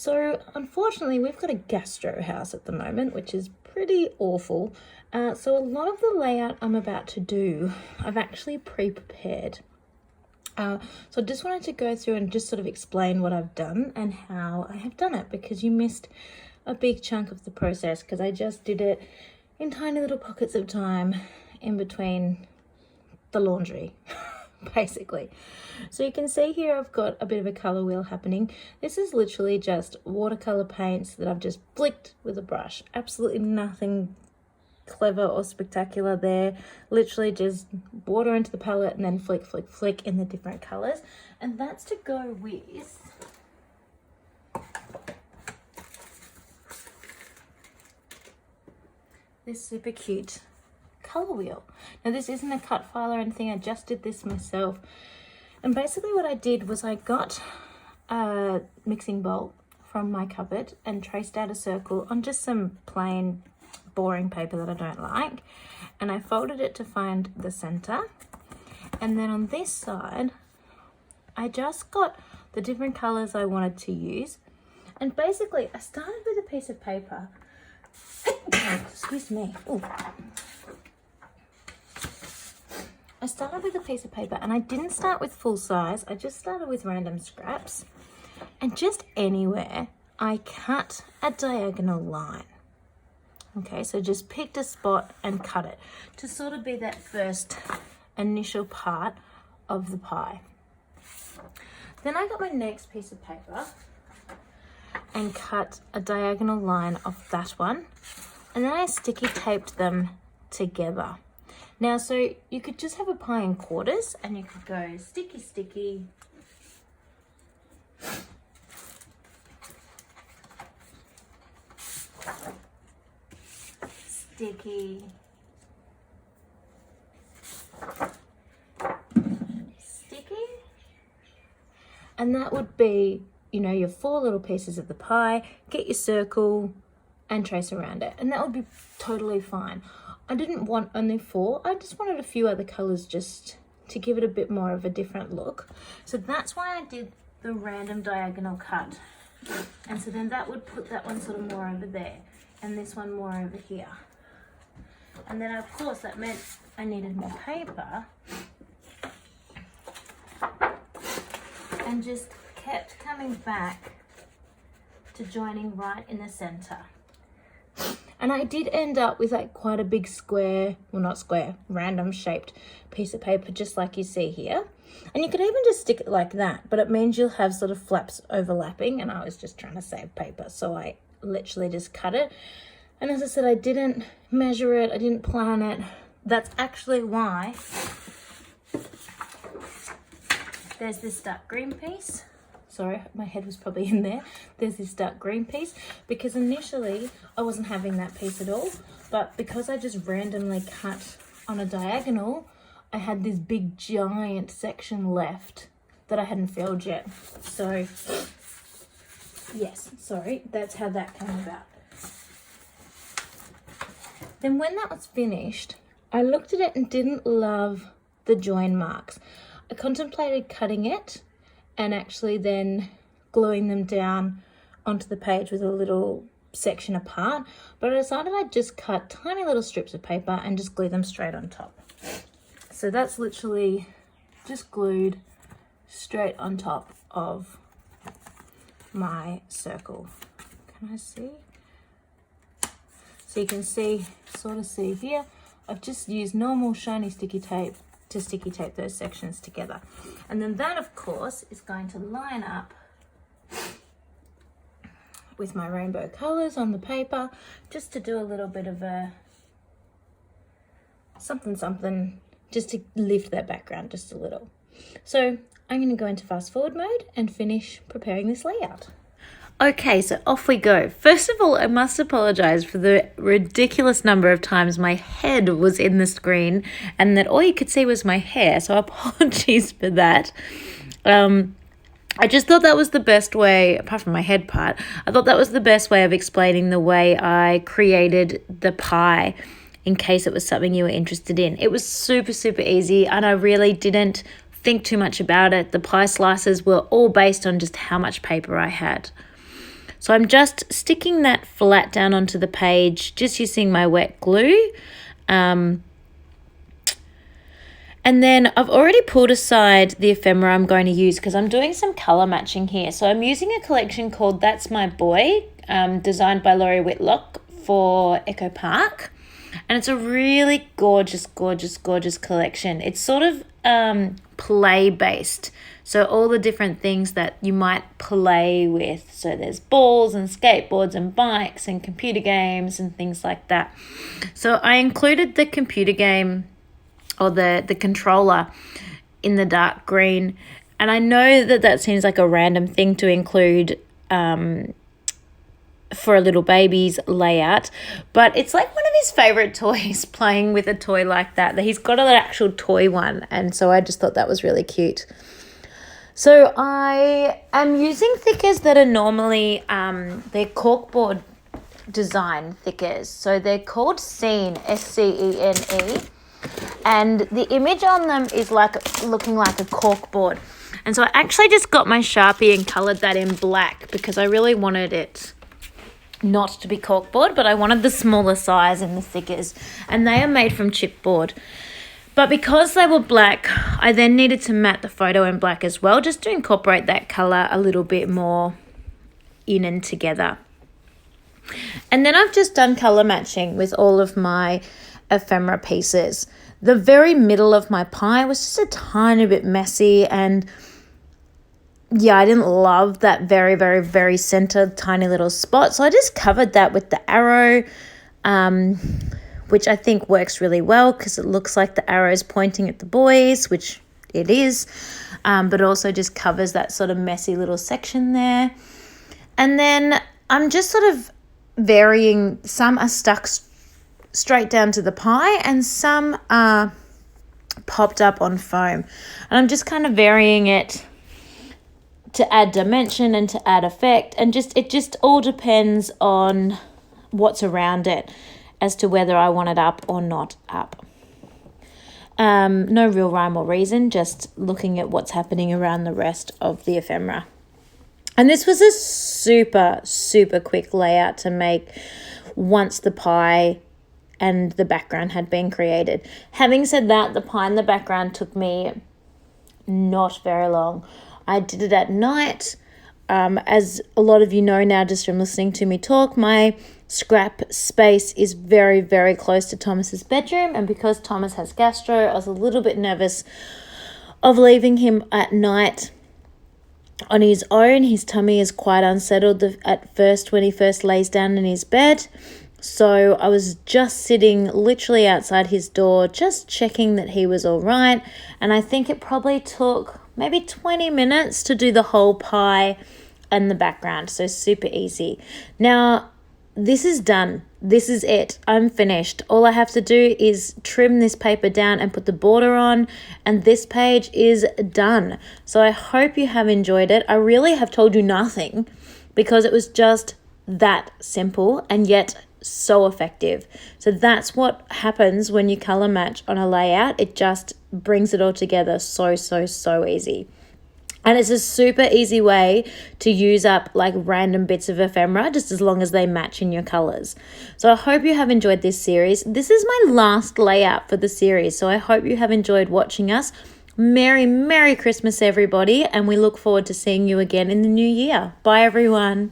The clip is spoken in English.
So unfortunately, we've got a gastro house at the moment, which is pretty awful. So a lot of the layout I'm about to do, I've actually pre-prepared. So I just wanted to go through and just sort of explain what I've done and how I have done it, because you missed a big chunk of the process because I just did it in tiny little pockets of time in between the laundry, basically. So you can see here I've got a bit of a color wheel happening. This is literally just watercolor paints that I've just flicked with a brush. Absolutely nothing clever or spectacular there. Literally just water into the palette and then flick, flick, flick in the different colors. And that's to go with this super cute color wheel. Now this isn't a cut file or anything, I just did this myself. And basically what I did was I got a mixing bowl from my cupboard and traced out a circle on just some plain boring paper that I don't like, and I folded it to find the center. And then on this side I just got the different colors I wanted to use, and basically I started with a piece of paper. Excuse me. Ooh. I started with a piece of paper, and I didn't start with full size. I just started with random scraps, and just anywhere I cut a diagonal line. Okay, so just picked a spot and cut it to sort of be that first initial part of the pie. Then I got my next piece of paper and cut a diagonal line off that one, and then I sticky taped them together. Now, so you could just have a pie in quarters and you could go sticky, sticky, sticky, sticky, and that would be, you know, your 4 little pieces of the pie. Get your circle and trace around it, and that would be totally fine. I didn't want only 4, I just wanted a few other colors just to give it a bit more of a different look. So that's why I did the random diagonal cut, and so then that would put that one sort of more over there and this one more over here. And then of course that meant I needed more paper, and just kept coming back to joining right in the center. And I did end up with like quite a big square, well not square, random shaped piece of paper, just like you see here. And you could even just stick it like that, but it means you'll have sort of flaps overlapping, and I was just trying to save paper, so I literally just cut it. And as I said, I didn't measure it, I didn't plan it. That's actually why there's this dark green piece. Sorry, my head was probably in there. There's this dark green piece, because initially I wasn't having that piece at all, but because I just randomly cut on a diagonal, I had this big giant section left that I hadn't filled yet. So yes, sorry, that's how that came about. Then when that was finished, I looked at it and didn't love the join marks. I contemplated cutting it and actually then gluing them down onto the page with a little section apart, but I decided I'd just cut tiny little strips of paper and just glue them straight on top. So that's literally just glued straight on top of my circle. Can I see? So you can see, sort of see here, I've just used normal shiny sticky tape to sticky tape those sections together. And then that of course is going to line up with my rainbow colors on the paper, just to do a little bit of a something, just to lift that background just a little. So I'm going to go into fast forward mode and finish preparing this layout. Okay, so off we go. First of all, I must apologize for the ridiculous number of times my head was in the screen and that all you could see was my hair, so apologies for that. I just thought that was the best way, apart from my head part, I thought that was the best way of explaining the way I created the pie, in case it was something you were interested in. It was super, super easy, and I really didn't think too much about it. The pie slices were all based on just how much paper I had. So I'm just sticking that flat down onto the page, just using my wet glue. And then I've already pulled aside the ephemera I'm going to use because I'm doing some colour matching here. So I'm using a collection called That's My Boy, designed by Laurie Whitlock for Echo Park. And it's a really gorgeous, gorgeous, gorgeous collection. It's sort of play-based. So all the different things that you might play with. So there's balls and skateboards and bikes and computer games and things like that. So I included the computer game or the controller in the dark green. And I know that seems like a random thing to include for a little baby's layout, but it's like one of his favorite toys, playing with a toy like that he's got an actual toy one. And so I just thought that was really cute. So I am using thickers that are normally, they're corkboard design thickers. So they're called Scene, SCENE. And the image on them is like looking like a corkboard. And so I actually just got my Sharpie and coloured that in black because I really wanted it not to be corkboard, but I wanted the smaller size in the thickers. And they are made from chipboard. But because they were black, I then needed to matte the photo in black as well, just to incorporate that colour a little bit more in and together. And then I've just done colour matching with all of my ephemera pieces. The very middle of my pie was just a tiny bit messy, and yeah, I didn't love that very, very, very centered tiny little spot. So I just covered that with the arrow, which I think works really well because it looks like the arrow is pointing at the boys, which it is, but also just covers that sort of messy little section there. And then I'm just sort of varying. Some are stuck straight down to the pie and some are popped up on foam. And I'm just kind of varying it to add dimension and to add effect, and it just all depends on what's around it as to whether I want it up or not up. No real rhyme or reason, just looking at what's happening around the rest of the ephemera. And this was a super, super quick layout to make once the pie and the background had been created. Having said that, the pie and the background took me not very long. I did it at night. As a lot of you know now, just from listening to me talk, my scrap space is very, very close to Thomas's bedroom. And because Thomas has gastro, I was a little bit nervous of leaving him at night on his own. His tummy is quite unsettled at first when he first lays down in his bed. So I was just sitting literally outside his door, just checking that he was all right. And I think it probably took maybe 20 minutes to do the whole pie and the background. So super easy. Now, this is done. This is it. I'm finished. All I have to do is trim this paper down and put the border on, and this page is done. So I hope you have enjoyed it. I really have told you nothing because it was just that simple and yet so effective. So that's what happens when you color match on a layout. It just brings it all together so easy. And it's a super easy way to use up like random bits of ephemera, just as long as they match in your colors. So I hope you have enjoyed this series. This is my last layout for the series, so I hope you have enjoyed watching us. Merry Christmas, everybody, and we look forward to seeing you again in the new year. Bye, everyone.